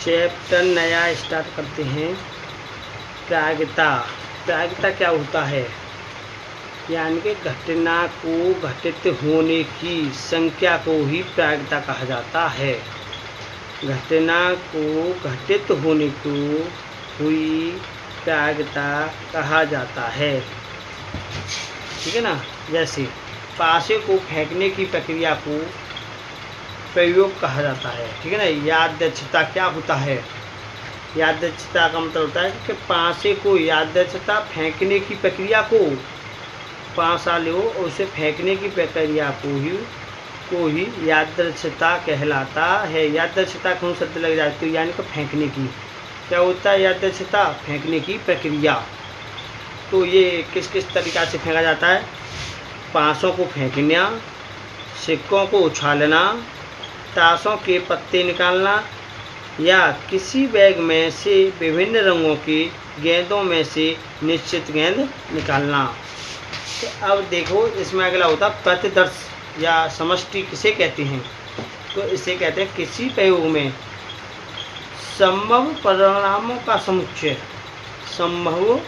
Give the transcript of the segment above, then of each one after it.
Chapter नया start करते हैं। प्रायिकता। प्रायिकता क्या होता है? यानी कि घटना को घटित होने की संख्या को ही प्रायिकता कहा जाता है। घटना को घटित होने को हुई प्रायिकता कहा जाता है। ठीक है ना। जैसे पासे को फेंकने की प्रक्रिया को प्रयोग कहा जाता है। ठीक है ना। यादृच्छिकता क्या होता है? यादृच्छिकता का मतलब होता है कि पासे को यादृच्छिकता फेंकने की प्रक्रिया को, पासा लो और उसे फेंकने की प्रक्रिया को ही यादृच्छिकता कहलाता है। यादृच्छिकता कौन शब्द लग जाए तो यानी कि फेंकने की क्या होता है? यादृच्छिकता फेंकने की प्रक्रिया। तो ये किस किस तरीक़ा से फेंका जाता है? पासों को फेंकना, सिक्कों को उछालना, ताशों के पत्ते निकालना या किसी बैग में से विभिन्न रंगों की गेंदों में से निश्चित गेंद निकालना। तो अब देखो इसमें अगला होता प्रतिदर्श या समष्टि किसे कहते हैं? तो इसे कहते हैं किसी प्रयोग में संभव परिणामों का समुच्चय, संभव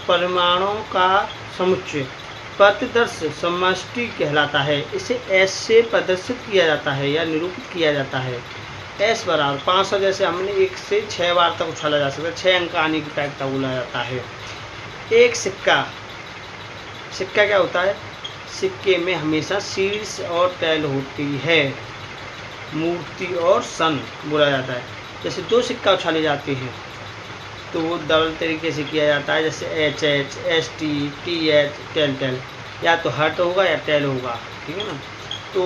परिमाणों का समुच्चय प्रतिदर्श समष्टि कहलाता है। इसे ऐसे प्रदर्शित किया जाता है या निरूपित किया जाता है। एस बराबर 500, जैसे हमने 1 से 6 बार तक उछाला जा सकता है, 6 अंक आने की प्रायिकता बोला जाता है। एक सिक्का। सिक्का क्या होता है? सिक्के में हमेशा शीर्ष और टैल होती है, मूर्ति और सन बोला जाता है। जैसे 2 सिक्का उछाले जाते हैं तो वो डबल तरीके से किया जाता है, जैसे HH, ST, TH, tail tail, या तो हर्ट होगा या टैल होगा। ठीक है ना। तो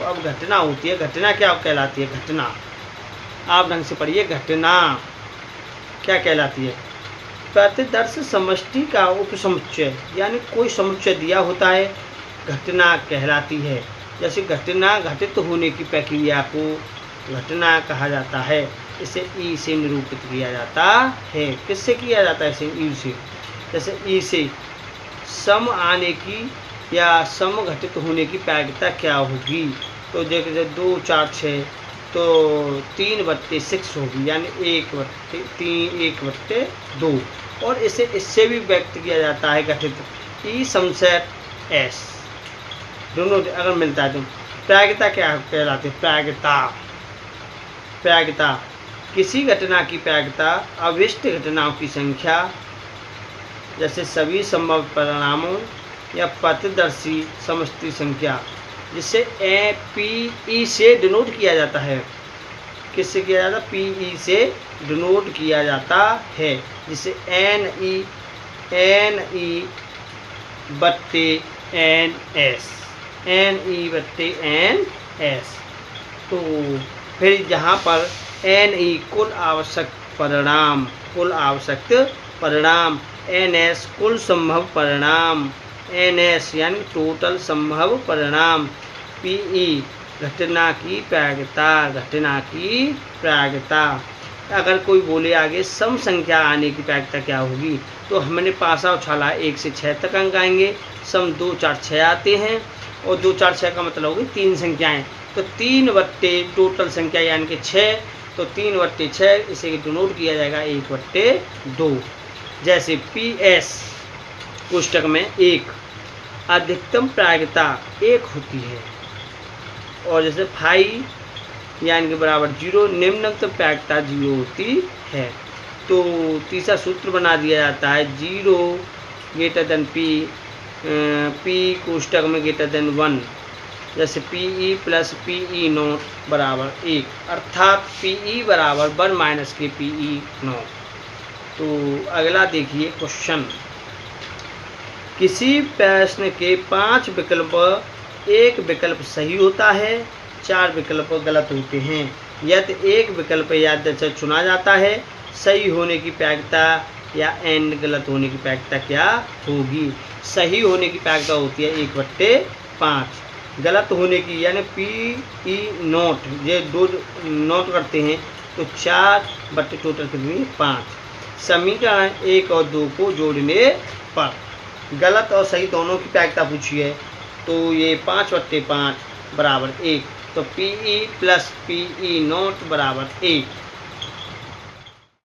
अब घटना होती है। घटना क्या कहलाती है? घटना आप ढंग से पढ़िए। घटना क्या कहलाती है? प्रतिदर्श समष्टि का उपसमुच्चय, यानी कोई समुच्चय दिया होता है, घटना कहलाती है। जैसे घटना घटित होने की प्रक्रिया को घटना कहा जाता है। इसे ई से निरूपित किया जाता है। किससे किया जाता है? इसे ई से। जैसे ई से सम आने की या सम घटित होने की प्रायिकता क्या होगी? तो जैसे 2, 4, 6 तो 3/6 होगी, यानी 1/2। और इसे इससे भी व्यक्त किया जाता है घटित ई समसेट एस, दोनों अगर मिलता है तो। प्रायिकता क्या कहलाती है? प्रायिकता किसी घटना की प्रायिकता अभिष्ट घटनाओं की संख्या, जैसे सभी संभव परिणामों या प्रतिदर्शी समष्टि संख्या, जिसे PE से डिनोट किया जाता है। किससे किया जाता है? PE से डिनोट किया जाता है, जिसे NE/NS। तो फिर जहाँ पर NE कुल आवश्यक परिणाम, NS कुल संभव परिणाम, NS यानी टोटल संभव परिणाम, PE घटना की प्रायिकता। अगर कोई बोले आगे सम संख्या आने की प्रायिकता क्या होगी, तो हमने पासा उछाला 1 से 6 तक अंक आएंगे। सम 2, 4, 6 आते हैं और 2, 4, 6 का मतलब होगी 3 संख्याएं। तो 3 बट्टे टोटल संख्या यानी कि 6, तो 3/6 इसे डिनोट किया जाएगा 1/2। जैसे PS पुस्तक में 1 अधिकतम प्रायिकता 1 होती है, और जैसे 5 यानी कि बराबर 0 निम्नतम प्रायिकता 0 होती है। तो तीसरा सूत्र बना दिया जाता है 0 > P, P कोष्टक में > 1, जैसे PE + PE0 बराबर 1, अर्थात PE बराबर 1 - के PE0। तो अगला देखिए क्वेश्चन। किसी प्रश्न के 5 विकल्प, 1 विकल्प सही होता है, 4 विकल्प गलत होते हैं। यदि 1 विकल्प यादृच्छिक चुना जाता है, सही होने की प्रायिकता या n गलत होने की प्रायिकता क्या होगी? सही होने की प्रायिकता होती है 1/5, गलत होने की यानी PE0, ये 2 नोट करते हैं तो 4 बट्टे टोटल कितनी? 5। समीकरण 1 और 2 को जोड़ने पर गलत और सही दोनों की प्रायिकता पूछी है, तो ये 5/5 बराबर 1, तो PE + PE0 बराबर 1।